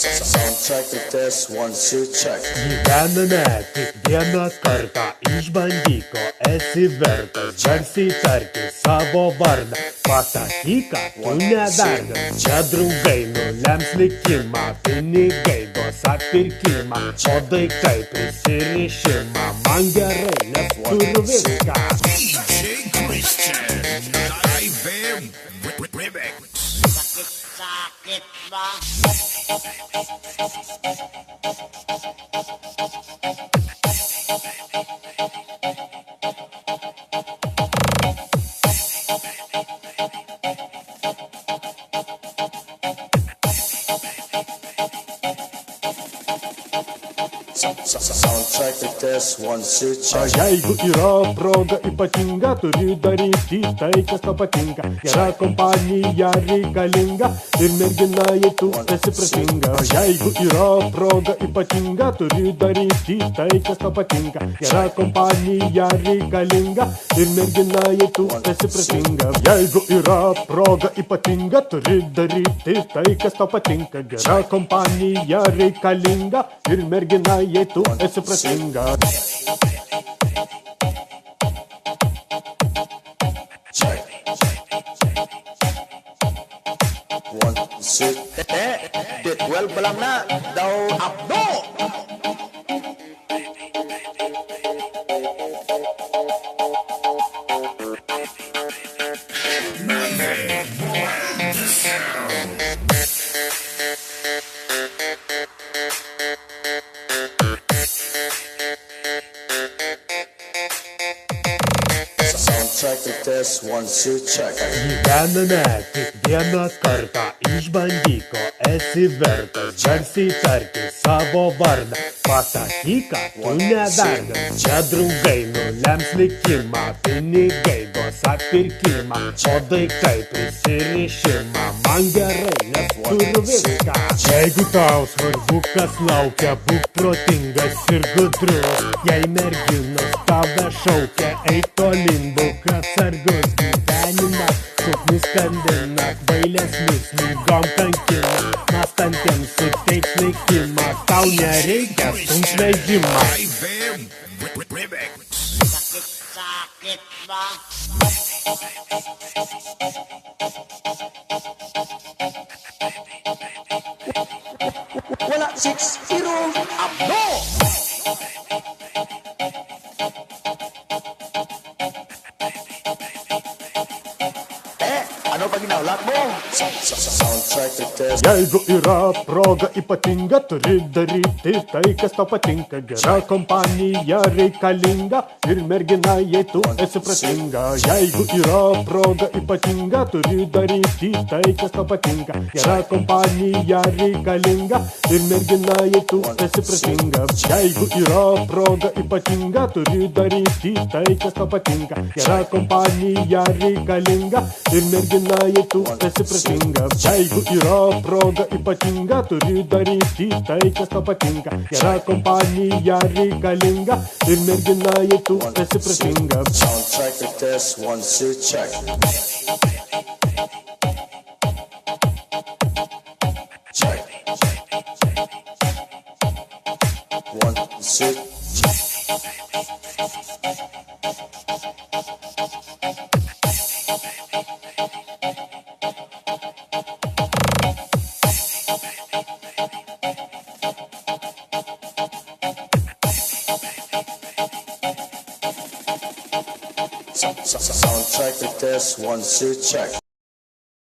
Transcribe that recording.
Soundtrack to test, 1, 2, check. Gyvename tik vieną kartą, išbandyk, ko esi vertas, garsiai tarti savo vardą, pasakyk, kad tu nevertas. Čia draugai nulems likimą, pinigai duos atpirkimą, o daiktai prisirišimą. Man gerai, nes turiu viską. DJ Christian, live remix. Sakit ba? Soundtrack to test, 1, 2, O check. jeigu yra proga ypatinga, turi daryti tai, kas tau patinka. Gera kompanija reikalinga ir mergina, jei tu esi protinga. O jeigu yra proga ypatinga, turi daryti tai, kas tau patinka. Gera kompanija reikalinga ir mergina, jei tu esi protinga. Jeigu yra proga ypatinga, turi daryti tai, kas tau patinka. Gera kompanija reikalinga ir mergina, jei tu esi protinga. Check. 1, 2. Dit 12 pa lang na. Daw abdo. Soundtrack to test, 1, 2, check. Gyvename tik vieną kartą, išbandyk, ko esi vertas, garsiai tarti savo vardą, pasakyk, kad tu nevertas. Čia draugai nulems likimą, pinigai duos atpirkimą, o daiktai prisirišimą. Man gerai, nes turiu viską. Jeigu tau svarbu, kas laukia, būk protingas ir gudrus. Jei merginos tave šaukia, eik tolin, būk atsargus. Gyvenimas suknis skandina, kvailesnius lygom kankina, mąstantiems suteiks likimą, tau nereikia stumt vežimą. Live remix. Sakit ba? Wala 6-0 abdo. Ano pa ginawlak mo? Soundtrack to test. Jeigu yra proga ypatinga, turi daryti tai, kas tau patinka. Gera kompanija reikalinga ir mergina, jei tu esi protinga. Jeigu yra proga ypatinga, turi daryti tai, kas tau patinka. Gera kompanija reikalinga ir mergina, jei tu esi protinga. Jeigu yra proga ypatinga, turi daryti tai, kas tau patinka. Gera kompanija reikalinga ir mergina, jei tu esi protinga. Jeigu yra proga ypatinga, turi daryti tai, kas tau patinka. Gera kompanija reikalinga ir mergina, jei tu esi protinga. Soundtrack to test, 1, 2, check. Check. 1, 2, check. Soundtrack to test, 1, 2, check.